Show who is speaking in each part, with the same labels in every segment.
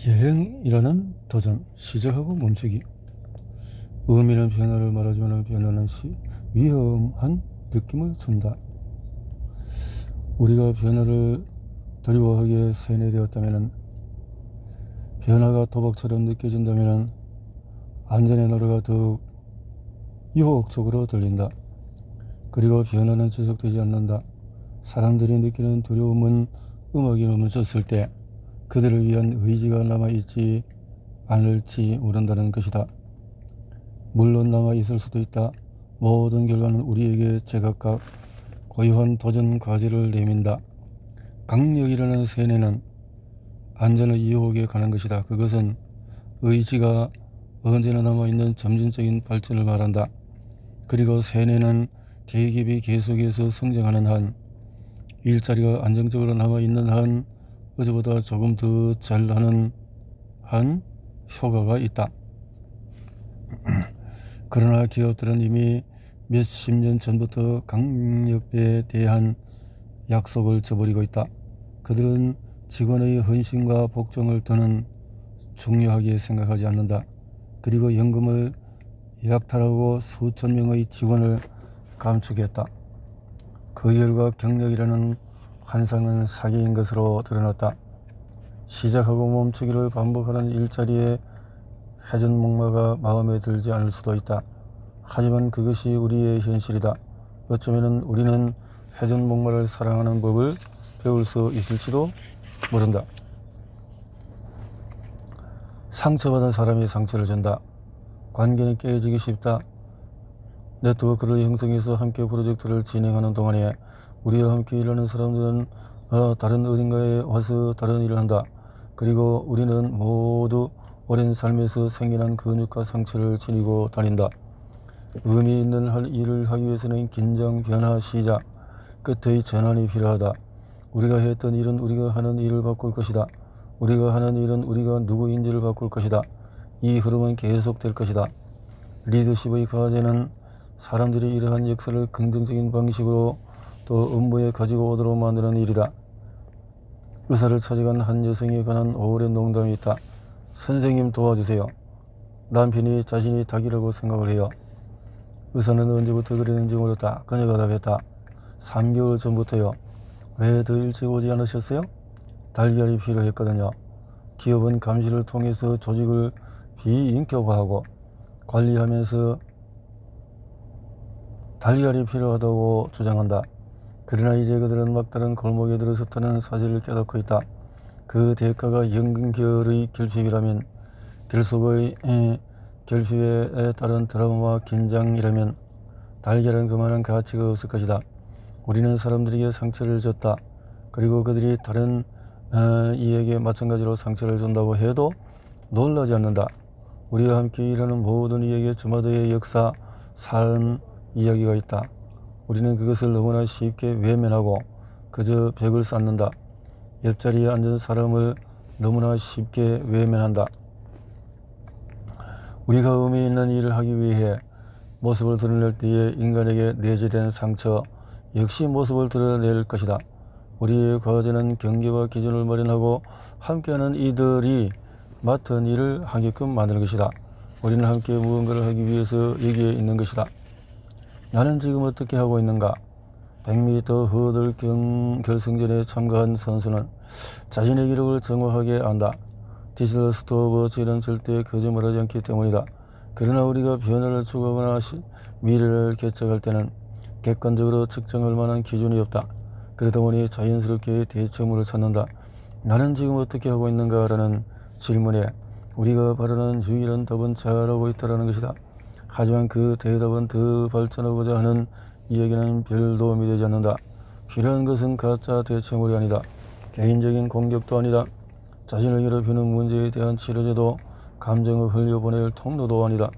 Speaker 1: 여행이라는 도전, 시작하고 멈추기. 의미는 변화를 말하지만 변화는 위험한 느낌을 준다. 우리가 변화를 두려워하기에 세뇌되었다면, 변화가 도박처럼 느껴진다면 안전의 나라가 더욱 유혹적으로 들린다. 그리고 변화는 지속되지 않는다. 사람들이 느끼는 두려움은 음악이 멈췄을 때 그들을 위한 의지가 남아있지 않을지 모른다는 것이다. 물론 남아있을 수도 있다. 모든 결과는 우리에게 제각각 고유한 도전 과제를 내민다. 강력이라는 세뇌는 안전의 유혹에 가는 것이다. 그것은 의지가 언제나 남아있는 점진적인 발전을 말한다. 그리고 세뇌는 대기업이 계속해서 성장하는 한, 일자리가 안정적으로 남아있는 한, 어제보다 조금 더 잘하는 한 효과가 있다. 그러나 기업들은 이미 몇십 년 전부터 강력에 대한 약속을 저버리고 있다. 그들은 직원의 헌신과 복종을 더는 중요하게 생각하지 않는다. 그리고 연금을 약탈하고 수천 명의 직원을 감축했다. 그 결과 경력이라는 환상은 사기인 것으로 드러났다. 시작하고 멈추기를 반복하는 일자리의 회전목마가 마음에 들지 않을 수도 있다. 하지만 그것이 우리의 현실이다. 어쩌면 우리는 회전목마를 사랑하는 법을 배울 수 있을지도 모른다. 상처받은 사람이 상처를 준다. 관계는 깨지기 쉽다. 네트워크를 형성해서 함께 프로젝트를 진행하는 동안에 우리와 함께 일하는 사람들은 다른 어딘가에 와서 다른 일을 한다. 그리고 우리는 모두 오랜 삶에서 생겨난 근육과 상처를 지니고 다닌다. 의미 있는 일을 하기 위해서는 긴장, 변화, 시작, 끝의 전환이 필요하다. 우리가 했던 일은 우리가 하는 일을 바꿀 것이다. 우리가 하는 일은 우리가 누구인지를 바꿀 것이다. 이 흐름은 계속될 것이다. 리더십의 과제는 사람들이 이러한 역사를 긍정적인 방식으로 또 업무에 가지고 오도록 만드는 일이다. 의사를 찾아간 한 여성에 관한 오랜 농담이 있다. 선생님 도와주세요. 남편이 자신이 닭이라고 생각을 해요. 의사는 언제부터 그랬는지 모르다. 그녀가 답했다. 3개월 전부터요. 왜 더 일찍 오지 않으셨어요? 달걀이 필요했거든요. 기업은 감시를 통해서 조직을 비인격화하고 관리하면서 달걀이 필요하다고 주장한다. 그러나 이제 그들은 막다른 골목에 들어섰다는 사실을 깨닫고 있다. 그 대가가 연결의 결핍이라면, 결속의 결핍에 따른 드라마와 긴장이라면 달걀은 그만한 가치가 없을 것이다. 우리는 사람들에게 상처를 줬다. 그리고 그들이 다른 이에게 마찬가지로 상처를 준다고 해도 놀라지 않는다. 우리와 함께 일하는 모든 이에게 저마다의 역사, 삶, 이야기가 있다. 우리는 그것을 너무나 쉽게 외면하고 그저 벽을 쌓는다. 옆자리에 앉은 사람을 너무나 쉽게 외면한다. 우리가 의미 있는 일을 하기 위해 모습을 드러낼 때에 인간에게 내재된 상처 역시 모습을 드러낼 것이다. 우리의 과제는 경계와 기준을 마련하고 함께하는 이들이 맡은 일을 하게끔 만드는 것이다. 우리는 함께 무언가를 하기 위해서 여기에 있는 것이다. 나는 지금 어떻게 하고 있는가? 100m 허들 결승전에 참가한 선수는 자신의 기록을 정확하게 안다. 디지털 스톱워치는 절대 거짓말하지 않기 때문이다. 그러나 우리가 변화를 추구하거나 미래를 개척할 때는 객관적으로 측정할 만한 기준이 없다. 그러다 보니 자연스럽게 대처물을 찾는다. 나는 지금 어떻게 하고 있는가? 라는 질문에 우리가 바라는 유일한 답은 잘하고 있다는 것이다. 하지만 그 대답은 더 발전하고자 하는 이야기는 별 도움이 되지 않는다. 필요한 것은 가짜 대처물이 아니다. 개인적인 공격도 아니다. 자신을 괴롭히는 문제에 대한 치료제도, 감정을 흘려보낼 통로도 아니다.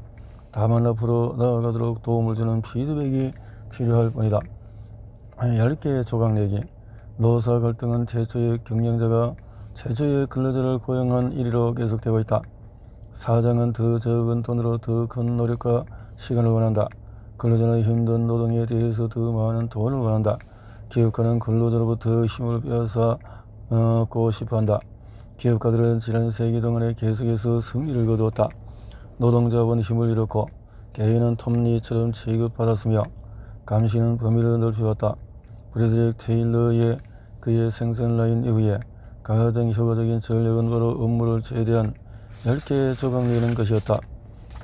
Speaker 1: 다만 앞으로 나아가도록 도움을 주는 피드백이 필요할 뿐이다. 얇게 조각내기. 노사 갈등은 최초의 경영자가 최초의 근로자를 고용한 일로 계속되고 있다. 사장은 더 적은 돈으로 더 큰 노력과 시간을 원한다. 근로자는 힘든 노동에 대해서 더 많은 돈을 원한다. 기업가는 근로자로부터 힘을 빼앗고 싶어한다. 기업가들은 지난 세기 동안에 계속해서 승리를 거두었다. 노동자원 힘을 잃었고 개인은 톱니처럼 취급받았으며 감시는 범위를 넓혀왔다. 브래드릭 테일러의 그의 생산 라인 이후에 가장 효과적인 전략은 바로 업무를 최대한 얇게 조각내는 것이었다.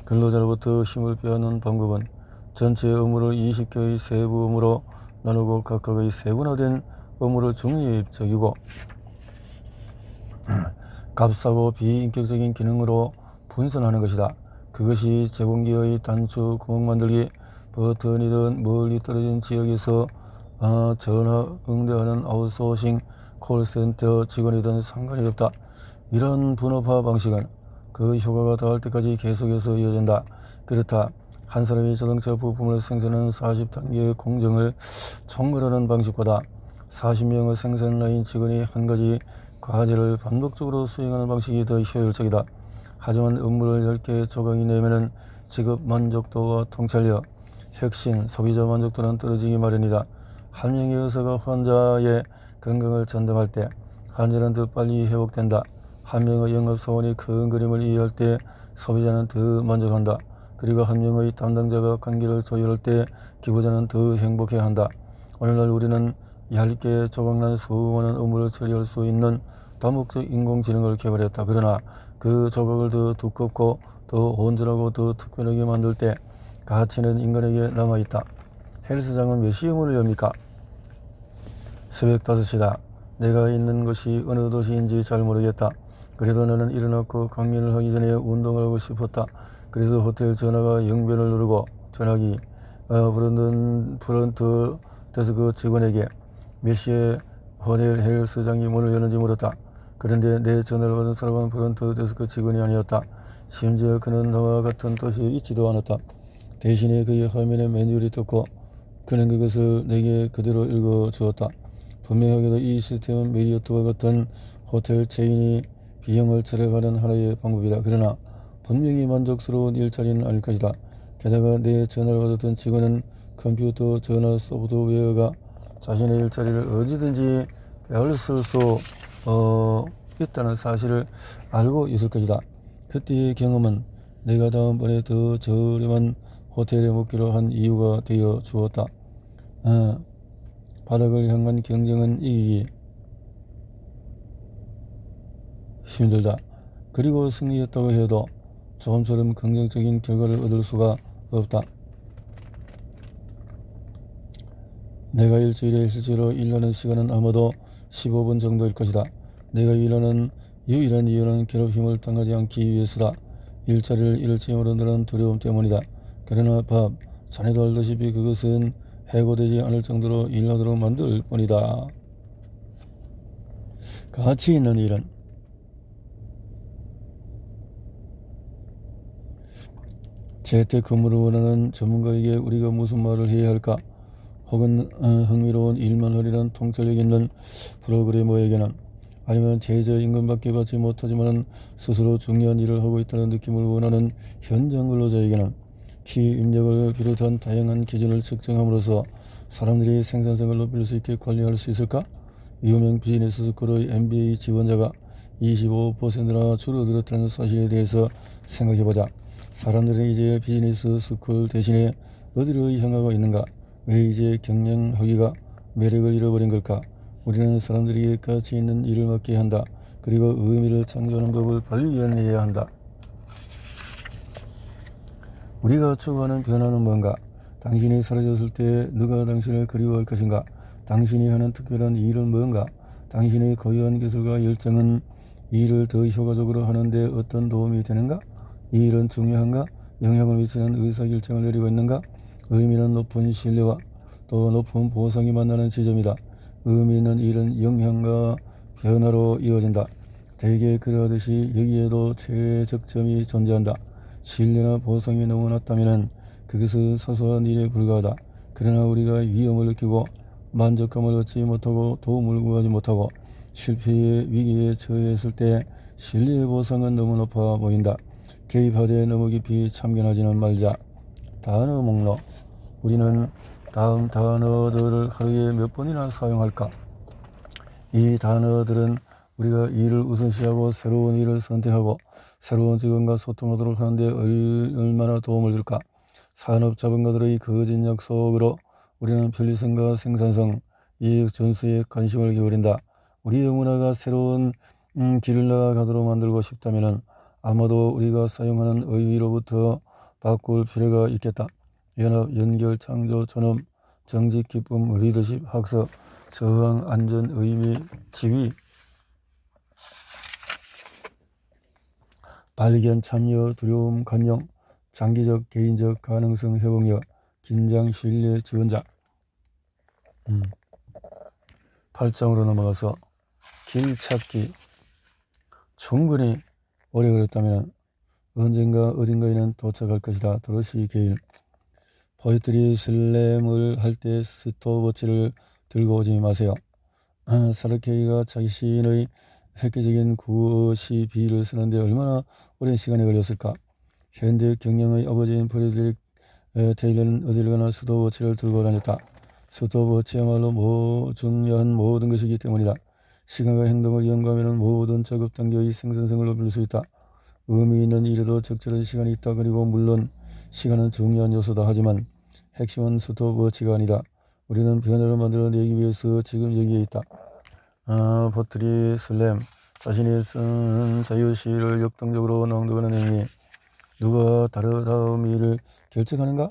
Speaker 1: 근로자로부터 힘을 빼앗는 방법은 전체 업무를 20개의 세부 업무로 나누고 각각의 세분화된 업무를 중립적이고 값싸고 비인격적인 기능으로 분선하는 것이다. 그것이 제공기의 단추 구멍 만들기 버튼이든 멀리 떨어진 지역에서 전화 응대하는 아웃소싱 콜센터 직원이든 상관이 없다. 이런 분업화 방식은 그 효과가 닿을 때까지 계속해서 이어진다. 그렇다. 한 사람이 자동차 부품을 생산하는 40단계의 공정을 총괄하는 방식보다 40명의 생산 라인 직원이 한 가지 과제를 반복적으로 수행하는 방식이 더 효율적이다. 하지만 업무를 얇게 조각내면은 직업 만족도와 통찰력, 혁신, 소비자 만족도는 떨어지기 마련이다. 한 명의 의사가 환자의 건강을 전담할 때 환자는 더 빨리 회복된다. 한 명의 영업사원이 큰 그림을 이해할 때 소비자는 더 만족한다. 그리고 한 명의 담당자가 관계를 조율할 때 기부자는 더 행복해한다. 오늘날 우리는 얇게 조각난 수많은 업무를 처리할 수 있는 다목적 인공지능을 개발했다. 그러나 그 조각을 더 두껍고 더 온전하고 더 특별하게 만들 때 가치는 인간에게 남아있다. 헬스장은 몇 시에 문을 엽니까? 새벽 5시다. 내가 있는 곳이 어느 도시인지 잘 모르겠다. 그래도 나는 일어났고 강연을 하기 전에 운동을 하고 싶었다. 그래서 호텔 전화가 영변을 누르고 전화기 프런트 데스크 직원에게 몇 시에 호텔 헬스장이 문을 여는지 물었다. 그런데 내 전화를 받은 사람은 프런트 데스크 직원이 아니었다. 심지어 그는 나와 같은 도시에 있지도 않았다. 대신에 그의 화면에 매뉴얼이 떴고 그는 그것을 내게 그대로 읽어주었다. 분명하게도 이 시스템은 메리어트와 같은 호텔 체인이 비용을 절약하는 하나의 방법이다. 그러나 분명히 만족스러운 일자리는 아닐 것이다. 게다가 내 전화를 받았던 직원은 컴퓨터 전화 소프트웨어가 자신의 일자리를 언제든지 빼앗을 수 있다는 사실을 알고 있을 것이다. 그때의 경험은 내가 다음번에 더 저렴한 호텔에 묵기로 한 이유가 되어 주었다. 바닥을 향한 경쟁은 이기기 힘들다. 그리고 승리했다고 해도 조금처럼 긍정적인 결과를 얻을 수가 없다. 내가 일주일에 실제로 일하는 시간은 아마도 15분 정도일 것이다. 내가 일하는 유일한 이유는 괴롭힘을 당하지 않기 위해서다. 일자리를 잃을지 모른다는 두려움 때문이다. 그러나 자네도 알다시피 그것은 해고되지 않을 정도로 일하도록 만들 뿐이다. 가치 있는 일은 재택근무를 원하는 전문가에게 우리가 무슨 말을 해야 할까? 혹은 흥미로운 일만 하려는 통찰력 있는 프로그래머에게는, 아니면 최저임금밖에 받지 못하지만 스스로 중요한 일을 하고 있다는 느낌을 원하는 현장 근로자에게는 키 입력을 비롯한 다양한 기준을 측정함으로써 사람들이 생산성을 높일 수 있게 관리할 수 있을까? 유명 비즈니스 스쿨의 MBA 지원자가 25%나 줄어들었다는 사실에 대해서 생각해보자. 사람들은 이제 비즈니스 스쿨 대신에 어디로 향하고 있는가? 왜 이제 경영학위가 매력을 잃어버린 걸까? 우리는 사람들에게 가치 있는 일을 맡게 한다. 그리고 의미를 창조하는 법을 발견해야 한다. 우리가 추구하는 변화는 뭔가? 당신이 사라졌을 때 누가 당신을 그리워할 것인가? 당신이 하는 특별한 일은 뭔가? 당신의 고유한 기술과 열정은 일을 더 효과적으로 하는 데 어떤 도움이 되는가? 이 일은 중요한가? 영향을 미치는 의사결정을 내리고 있는가? 의미는 높은 신뢰와 또 높은 보상이 만나는 지점이다. 의미 있는 일은 영향과 변화로 이어진다. 대개 그러하듯이 여기에도 최적점이 존재한다. 신뢰나 보상이 너무 낮다면 그것은 사소한 일에 불과하다. 그러나 우리가 위험을 느끼고 만족감을 얻지 못하고 도움을 구하지 못하고 실패의 위기에 처했을 때 신뢰의 보상은 너무 높아 보인다. 개입하되 너무 깊이 참견하지는 말자. 단어 목록. 우리는 다음 단어들을 하루에 몇 번이나 사용할까? 이 단어들은 우리가 일을 우선시하고 새로운 일을 선택하고 새로운 직원과 소통하도록 하는데 얼마나 도움을 줄까? 산업 자본가들의 거짓 약속으로 우리는 편리성과 생산성, 이익 전수에 관심을 기울인다. 우리의 문화가 새로운 길을 나아가도록 만들고 싶다면 아마도 우리가 사용하는 의의로부터 바꿀 필요가 있겠다. 연합, 연결, 창조, 존엄, 정직, 기쁨, 리더십, 학습, 저항, 안전, 의미, 지위, 발견, 참여, 두려움, 관용, 장기적, 개인적, 가능성, 회복력, 긴장, 신뢰, 지원자. 8장으로 넘어가서 길 찾기. 충분히 오래 걸렸다면 언젠가 어딘가에는 도착할 것이다. 도로시 게일. 포에트리 슬램을 할 때 스톱워치를 들고 오지 마세요. 사르케이가 자신의 획기적인 구시 비를 쓰는데 얼마나 오랜 시간이 걸렸을까? 현대 경영의 아버지인 프레드릭 테일러는 어딜 가나 스톱워치를 들고 다녔다. 스톱워치야말로 중요한 모든 것이기 때문이다. 시간과 행동을 연구하면 모든 작업 단계의 생산성을 높일 수 있다. 의미 있는 일에도 적절한 시간이 있다. 그리고 물론 시간은 중요한 요소다. 하지만 핵심은 스톱워치가 아니다. 우리는 변화를 만들어내기 위해서 지금 여기에 있다. 포트리 슬램. 자신이 쓴 자유시를 역동적으로 낭독하는 행위. 누가 다음 일을 결정하는가?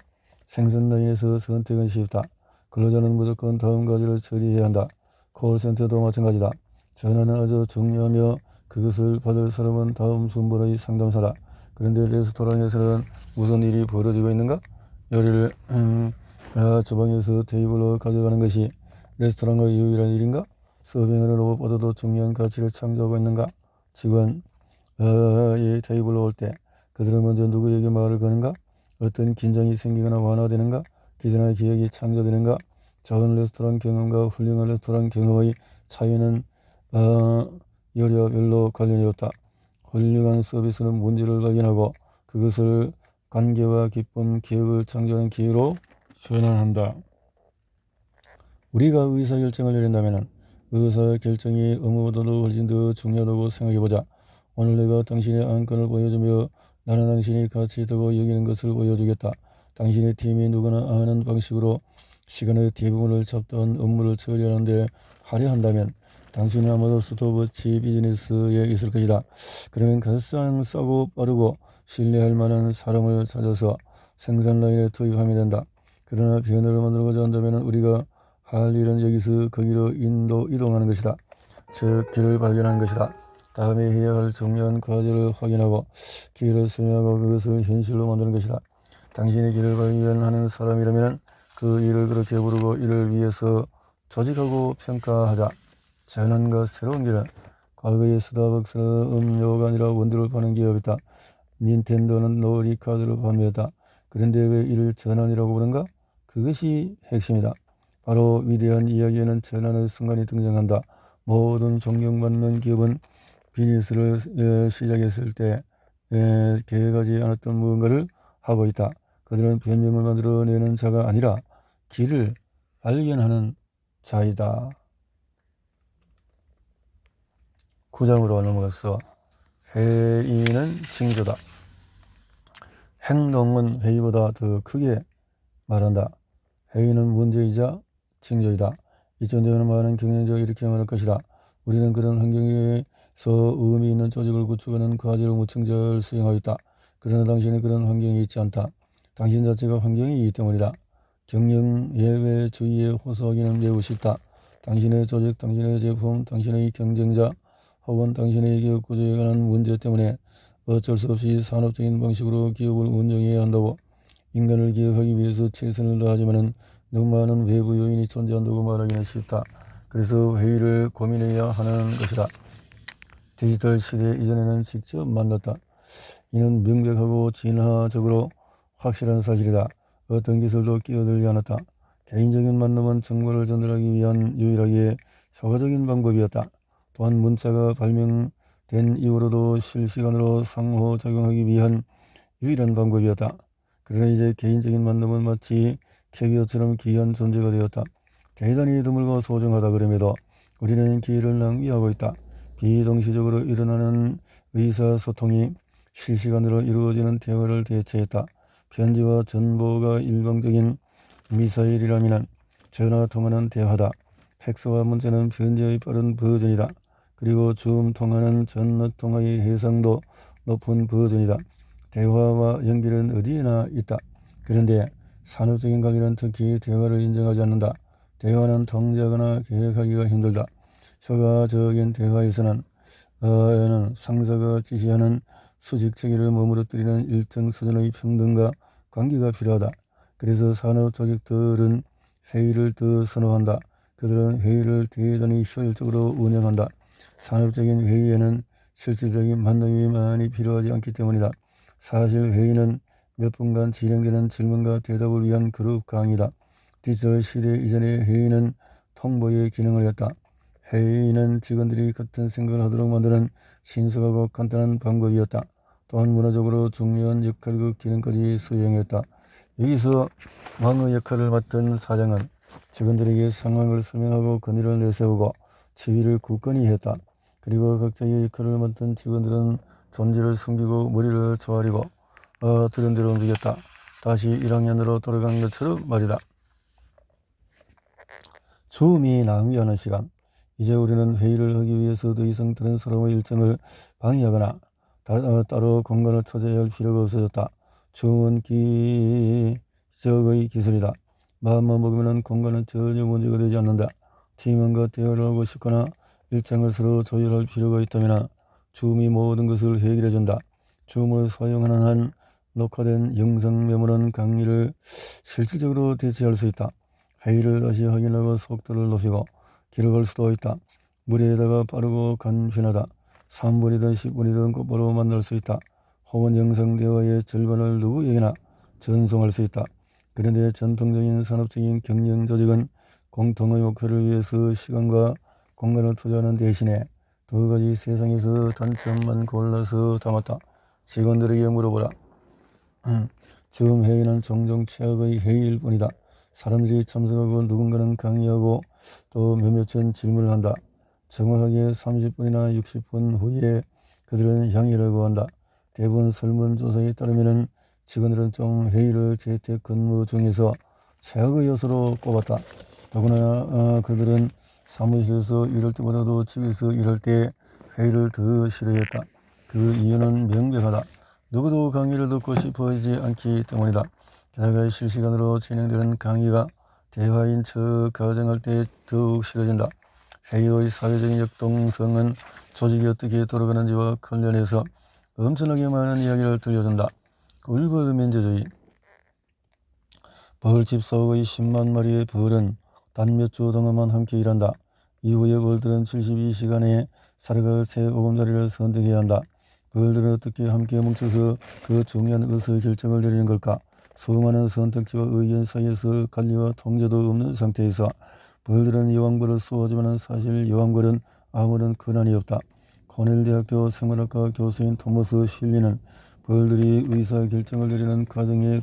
Speaker 1: 생산 라인에서 선택은 쉽다. 근로자는 무조건 다음 가지를 처리해야 한다. 콜센터도 마찬가지다. 전화는 아주 중요하며 그것을 받을 사람은 다음 순번의 상담사다. 그런데 레스토랑에서는 무슨 일이 벌어지고 있는가? 요리를 주방에서 테이블로 가져가는 것이 레스토랑의 유일한 일인가? 서빙하는 로봇보다도 중요한 가치를 창조하고 있는가? 직원 이 테이블로 올 때 그들은 먼저 누구에게 말을 거는가? 어떤 긴장이 생기거나 완화되는가? 기존의 기억이 창조되는가? 작은 레스토랑 경험과 훌륭한 레스토랑 경험의 차이는 여려별로 관련이 없다. 훌륭한 서비스는 문제를 발견하고 그것을 관계와 기쁨, 기억을 창조하는 기회로 전환한다. 우리가 의사결정을 내린다면 의사결정이 업무보다도 훨씬 더 중요하다고 생각해보자. 오늘 내가 당신의 안건을 보여주며 나는 당신이 가치 있다고 여기는 것을 보여주겠다. 당신의 팀이 누구나 아는 방식으로 시간의 대부분을 잡다한 업무를 처리하는데 하려한다면 당신은 아마도 스톱워치 비즈니스에 있을 것이다. 그러면 가장 싸고 빠르고 신뢰할 만한 사람을 찾아서 생산 라인에 투입하면 된다. 그러나 변화를 만들고자 한다면 우리가 할 일은 여기서 거기로 이동하는 것이다. 즉 길을 발견하는 것이다. 다음에 해야 할 중요한 과제를 확인하고 기회를 설명하고 그것을 현실로 만드는 것이다. 당신이 길을 발견하는 사람이라면 그 일을 그렇게 부르고 이를 위해서 조직하고 평가하자. 전환과 새로운 길은 과거의 스타벅스는 음료가 아니라 원두를 파는 기업이다. 닌텐도는 놀이카드를 판매했다. 그런데 왜 이를 전환이라고 부른가? 그것이 핵심이다. 바로 위대한 이야기에는 전환의 순간이 등장한다. 모든 존경받는 기업은 비즈니스를 시작했을 때 계획하지 않았던 무언가를 하고 있다. 그들은 변명을 만들어내는 자가 아니라 길을 발견하는 자이다. 9장으로 넘어가서 회의는 징조다. 행동은 회의보다 더 크게 말한다. 회의는 문제이자 징조이다. 이전되는 많은 경영자가 이렇게 말할 것이다. 우리는 그런 환경에서 의미 있는 조직을 구축하는 과제를 무척 잘 수행하고 있다. 그러나 당신은 그런 환경이 있지 않다. 당신 자체가 환경이기 때문이다. 경영 예외주의에 호소하기는 매우 쉽다. 당신의 조직, 당신의 제품, 당신의 경쟁자 혹은 당신의 기업 구조에 관한 문제 때문에 어쩔 수 없이 산업적인 방식으로 기업을 운영해야 한다고 인간을 기억하기 위해서 최선을 다하지만은 너무 많은 외부 요인이 존재한다고 말하기는 쉽다. 그래서 회의를 고민해야 하는 것이다. 디지털 시대 이전에는 직접 만났다. 이는 명백하고 진화적으로 확실한 사실이다. 어떤 기술도 끼어들지 않았다. 개인적인 만남은 정보를 전달하기 위한 유일하게 효과적인 방법이었다. 또한 문자가 발명된 이후로도 실시간으로 상호작용하기 위한 유일한 방법이었다. 그러나 이제 개인적인 만남은 마치 캐비어처럼 귀한 존재가 되었다. 대단히 드물고 소중하다. 그럼에도 우리는 기회를 낭비하고 있다. 비동시적으로 일어나는 의사소통이 실시간으로 이루어지는 대화를 대체했다. 편지와 전보가 일방적인 미사일이라면 전화통화는 대화다. 팩스와 문자는 편지의 빠른 버전이다. 그리고 줌 통화는 전화통화의 해상도 높은 버전이다. 대화와 연결은 어디에나 있다. 그런데 산업적인 관계는 특히 대화를 인정하지 않는다. 대화는 통제하거나 계획하기가 힘들다. 효과적인 대화에서는 상사가 지시하는 수직체계를 머무르뜨리는 일정 수준의 평등과 관계가 필요하다. 그래서 산업 조직들은 회의를 더 선호한다. 그들은 회의를 대단히 효율적으로 운영한다. 산업적인 회의에는 실질적인 만남이 많이 필요하지 않기 때문이다. 사실 회의는 몇 분간 진행되는 질문과 대답을 위한 그룹 강의다. 디지털 시대 이전의 회의는 통보의 기능을 했다. 회의는 직원들이 같은 생각을 하도록 만드는 신속하고 간단한 방법이었다. 또한 문화적으로 중요한 역할과 기능까지 수행했다. 여기서 왕의 역할을 맡은 사장은 직원들에게 상황을 설명하고 건의를 내세우고 지휘를 굳건히 했다. 그리고 각자의 역할을 맡은 직원들은 존재를 숨기고 머리를 조아리고 들은 대로 움직였다. 다시 1학년으로 돌아간 것처럼 말이다. 줌이 낭비하는 시간. 이제 우리는 회의를 하기 위해서 더 이상 다른 사람의 일정을 방해하거나 따로 공간을 차지해야 할 필요가 없어졌다. 줌은 기적의 기술이다. 마음만 먹으면 공간은 전혀 문제가 되지 않는다. 팀원과 대화를 하고 싶거나 일정을 서로 조율할 필요가 있다면 줌이 모든 것을 해결해준다. 줌을 사용하는 한 녹화된 영상 메모는 강의를 실질적으로 대체할 수 있다. 회의를 다시 확인하고 속도를 높이고 기록할 수도 있다. 무리에다가 빠르고 간편하다. 3분이든 10분이든 곧바로 만날 수 있다. 혹은 영상 대화의 절반을 누구에게나 전송할 수 있다. 그런데 전통적인 산업적인 경영 조직은 공통의 목표를 위해서 시간과 공간을 투자하는 대신에 두 가지 세상에서 단점만 골라서 담았다. 직원들에게 물어보라. 줌 회의는 종종 최악의 회의일 뿐이다. 사람들이 참석하고 누군가는 강의하고 또 몇몇은 질문을 한다. 정확하게 30분이나 60분 후에 그들은 향의를 구한다. 대부분 설문조사에 따르면 직원들은 좀 회의를 재택근무 중에서 최악의 요소로 꼽았다. 더구나 그들은 사무실에서 일할 때보다도 집에서 일할 때 회의를 더 싫어했다. 그 이유는 명백하다. 누구도 강의를 듣고 싶어 하지 않기 때문이다. 게다가 실시간으로 진행되는 강의가 대화인 척 가정할 때 더욱 싫어진다. 회의의 사회적인 역동성은 조직이 어떻게 돌아가는지와 관련해서 엄청나게 많은 이야기를 들려준다. 울버드 민주주의. 벌집 속의 10만 마리의 벌은 단 몇 주 동안만 함께 일한다. 이후에 벌들은 72시간에 살아갈 새 오금자리를 선택해야 한다. 벌들은 어떻게 함께 뭉쳐서 그 중요한 의사결정을 내리는 걸까? 수많은 선택지와 의견 사이에서 관리와 통제도 없는 상태에서 벌들은 여왕벌을 쏘아주면 사실 여왕벌은 아무런 권한이 없다. 코넬 대학교 생물학과 교수인 토머스 실리는 벌들이 의사결정을 내리는 과정에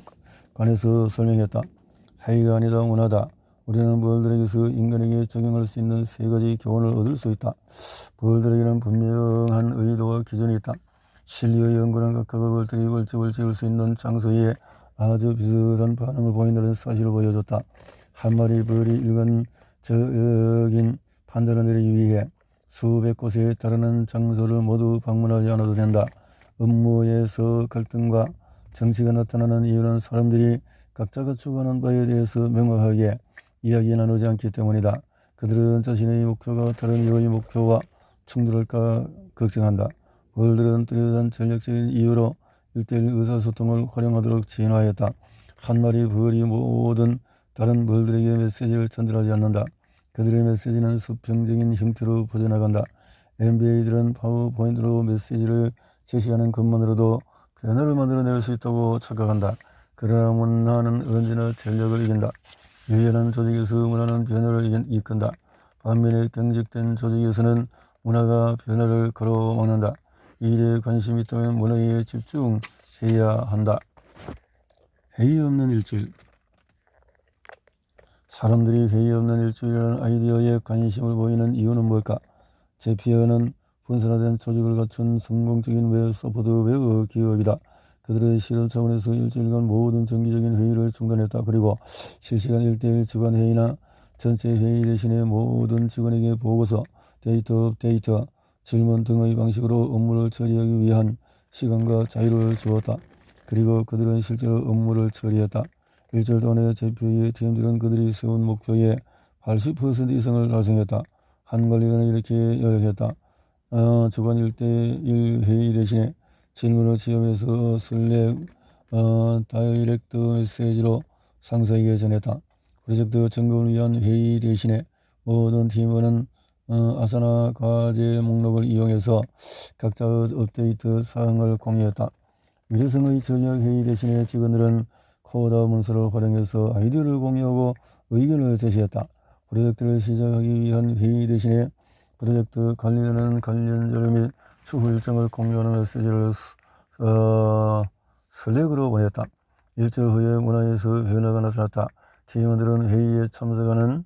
Speaker 1: 관해서 설명했다. 회의가 아니다 문화다. 우리는 벌들에게서 인간에게 적용할 수 있는 세 가지 교훈을 얻을 수 있다. 벌들에게는 분명한 의도와 기준이 있다. 실리의 연구는 각각의 벌들이 벌집을 지을 수 있는 장소에 아주 비슷한 반응을 보인다는 사실을 보여줬다. 한 마리 벌이 일관적인 판단을 내리기 위해 수백 곳에 달하는 장소를 모두 방문하지 않아도 된다. 업무에서 갈등과 정치가 나타나는 이유는 사람들이 각자가 추구하는 바에 대해서 명확하게 이야기 나누지 않기 때문이다. 그들은 자신의 목표가 다른 이의 목표와 충돌할까 걱정한다. 벌들은 뚜렷한 전략적인 이유로 1:1 의사소통을 활용하도록 진화했다. 한 마리 벌이 모든 다른 벌들에게 메시지를 전달하지 않는다. 그들의 메시지는 수평적인 형태로 퍼져나간다. MBA들은 파워포인트로 메시지를 제시하는 것만으로도 변화를 만들어낼 수 있다고 착각한다. 그러나 문화는 언제나 전략을 이긴다. 유연한 조직에서 문화는 변화를 이끈다. 반면에 경직된 조직에서는 문화가 변화를 가로막는다. 이 일에 관심이 있다면 문화에 집중해야 한다. 회의 없는 일주일. 사람들이 회의 없는 일주일이라는 아이디어에 관심을 보이는 이유는 뭘까? 제피어는 분산화된 조직을 갖춘 성공적인 웹 소프트웨어 기업이다. 그들의 실험 차원에서 일주일간 모든 정기적인 회의를 중단했다. 그리고 실시간 1대1 주간 회의나 전체 회의 대신에 모든 직원에게 보고서, 데이터 업데이트, 질문 등의 방식으로 업무를 처리하기 위한 시간과 자유를 주었다. 그리고 그들은 실제로 업무를 처리했다. 일주일 동안의 제표의 팀들은 그들이 세운 목표의 80% 이상을 달성했다. 한 관리관은 이렇게 요약했다. 주간 1대1 회의 대신에 질문을 지원해서 슬랙 다이렉트 메시지로 상사에게 전했다. 프로젝트 점검을 위한 회의 대신에 모든 팀원은 아사나 과제 목록을 이용해서 각자의 업데이트 사항을 공유했다. 위대성의 전략 회의 대신에 직원들은 코더 문서를 활용해서 아이디어를 공유하고 의견을 제시했다. 프로젝트를 시작하기 위한 회의 대신에 프로젝트 관리자는 관련자료 및 추후 일정을 공유하는 메시지를 슬랙으로 보냈다. 일주일 후에 문화에서 변화가 나타났다. 팀원들은 회의에 참석하는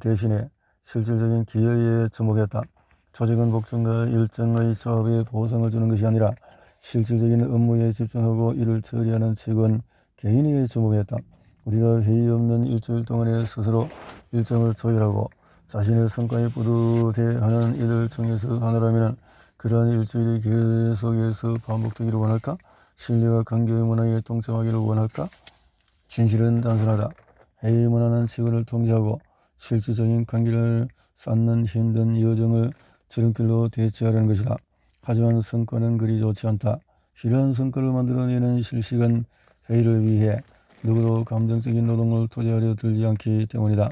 Speaker 1: 대신에 실질적인 기여에 주목했다. 조직은 목적과 일정의 조합에 보상을 주는 것이 아니라 실질적인 업무에 집중하고 이를 처리하는 직원 개인에게 주목했다. 우리가 회의 없는 일주일 동안에 스스로 일정을 조율하고 자신의 성과에 뿌듯해하는 이들 중에서 하나라면 그러한 일주일이 계속해서 반복되기를 원할까? 신뢰와 관계의 문화에 동참하기를 원할까? 진실은 단순하다. 회의 문화는 직원을 통제하고 실질적인 관계를 쌓는 힘든 여정을 지름길로 대체하려는 것이다. 하지만 성과는 그리 좋지 않다. 필요한 성과를 만들어내는 실시간 회의를 위해 누구도 감정적인 노동을 투자하려 들지 않기 때문이다.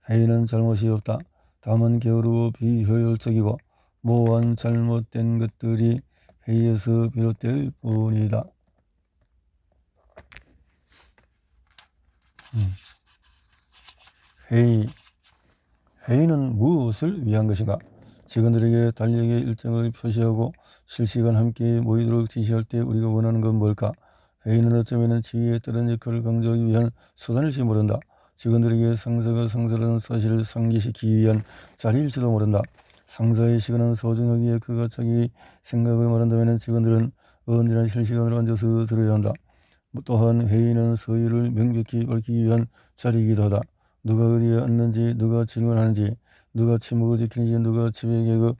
Speaker 1: 회의는 잘못이 없다. 다만 게으르고 비효율적이고 모호한 잘못된 것들이 회의에서 비롯될 뿐이다. 회의는 무엇을 위한 것인가? 직원들에게 달력의 일정을 표시하고 실시간 함께 모이도록 지시할 때 우리가 원하는 건 뭘까? 회의는 어쩌면 지위에 따른 역할을 강조하기 위한 수단일지 모른다. 직원들에게 상사가 상사라는 사실을 상기시키기 위한 자리일지도 모른다. 상사의 시간은 소중하기에 그가 자기 생각을 말한다면 직원들은 언제나 실시간으로 앉아서 들어야 한다. 또한 회의는 서열을 명백히 밝히기 위한 자리이기도 하다. 누가 어디에 앉는지, 누가 질문하는지, 누가 침묵을 지키는지, 누가 지배 계급,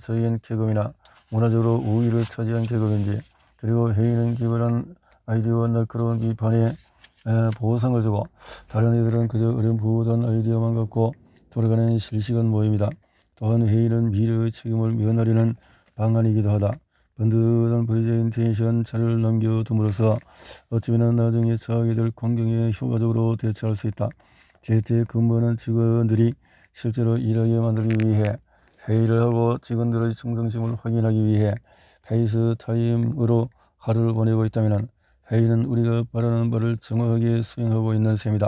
Speaker 1: 저희엔 계급이나 문화적으로 우위를 차지한 계급인지, 그리고 회의는 기발한 아이디어와 날카로운 비판에 보상을 주고 다른 이들은 그저 어렴풋한 아이디어만 갖고 돌아가는 실시간 모임이다. 또한 회의는 미래의 책임을 면하려는 방안이기도 하다. 번듯한 프레젠테이션 자료를 남겨둠으로써 어쩌면 나중에 처하게 될 공경에 효과적으로 대처할 수 있다. 재택근무하는 직원들이 실제로 일하게 만들기 위해 회의를 하고 직원들의 충성심을 확인하기 위해 페이스타임으로 하루를 보내고 있다면 회의는 우리가 바라는 바를 정확하게 수행하고 있는 셈이다.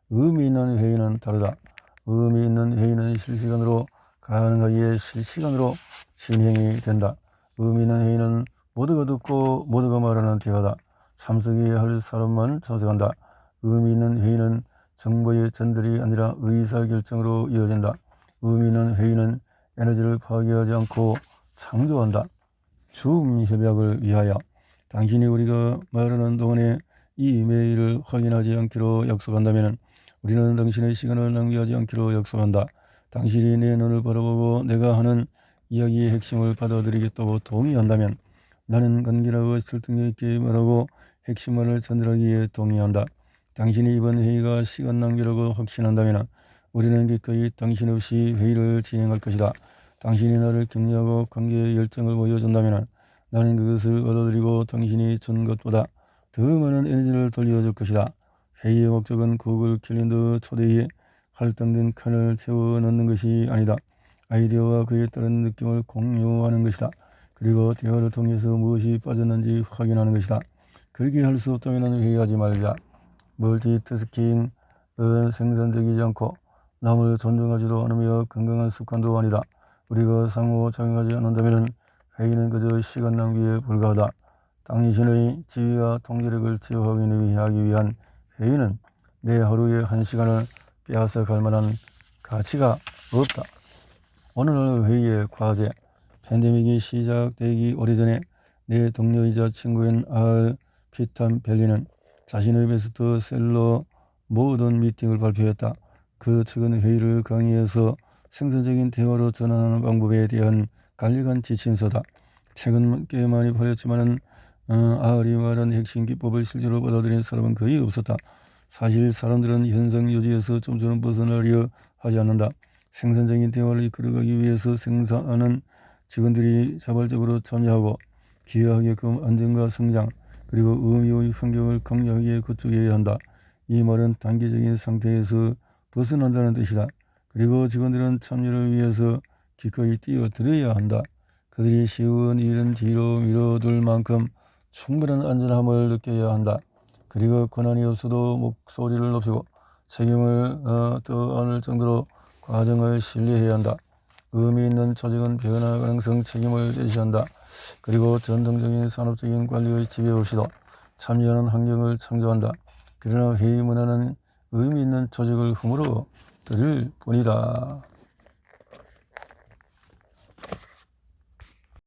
Speaker 1: 의미 있는 회의는 다르다. 의미 있는 회의는 실시간으로 가능하기에 실시간으로 진행이 된다. 의미 있는 회의는 모두가 듣고 모두가 말하는 대화다. 참석해야 할 사람만 참석한다. 의미 있는 회의는 정보의 전달이 아니라 의사결정으로 이어진다. 의미 있는 회의는 에너지를 파괴하지 않고 창조한다. 줌 협약을 위하여 당신이 우리가 말하는 동안에 이 이메일을 확인하지 않기로 약속한다면 우리는 당신의 시간을 낭비하지 않기로 약속한다. 당신이 내 눈을 바라보고 내가 하는 이야기의 핵심을 받아들이겠다고 동의한다면 나는 간결하고 설득력 있게 말하고 핵심만을 전달하기에 동의한다. 당신이 이번 회의가 시간 낭비라고 확신한다면 우리는 기꺼이 당신 없이 회의를 진행할 것이다. 당신이 나를 격려하고 관계의 열정을 보여준다면 나는 그것을 받아들이고 당신이 준 것보다 더 많은 에너지를 돌려줄 것이다. 회의의 목적은 구글 캘린더 초대에 할당된 칸을 채워 넣는 것이 아니다. 아이디어와 그에 따른 느낌을 공유하는 것이다. 그리고 대화를 통해서 무엇이 빠졌는지 확인하는 것이다. 그렇게 할 수 없다면 회의하지 말자. 멀티태스킹은 생산적이지 않고 남을 존중하지도 않으며 건강한 습관도 아니다. 우리가 상호작용하지 않는다면 회의는 그저 시간 낭비에 불과하다. 당신의 지위와 통제력을 제어하기 위한 회의는 내 하루의 1시간을 빼앗아갈 만한 가치가 없다. 오늘 회의의 과제. 팬데믹이 시작되기 오래전에 내 동료이자 친구인 피터 벨리는 자신의 베스트셀러 모든 미팅을 발표했다. 그 최근 회의를 강의에서 생산적인 대화로 전환하는 방법에 대한 간략한 지침서다. 최근 꽤 많이 팔렸지만은 알이 말한 핵심 기법을 실제로 받아들인 사람은 거의 없었다. 사실 사람들은 현상 유지에서 좀처럼 벗어나려 하지 않는다. 생산적인 대화를 이끌어가기 위해서 생산하는 직원들이 자발적으로 참여하고 기여하게끔 안정과 성장 그리고 의미의 환경을 강력하게 구축해야 한다. 이 말은 단계적인 상태에서 벗어난다는 뜻이다. 그리고 직원들은 참여를 위해서 기꺼이 뛰어들어야 한다. 그들이 쉬운 일은 뒤로 밀어둘 만큼 충분한 안전함을 느껴야 한다. 그리고 권한이 없어도 목소리를 높이고 책임을 떠안을 정도로 과정을 신뢰해야 한다. 의미 있는 조직은 변화 가능성 책임을 제시한다. 그리고 전통적인 산업적인 관리의 지배 없이도 참여하는 환경을 창조한다. 그러나 회의 문화는 의미 있는 조직을 흠으로 들일 뿐이다.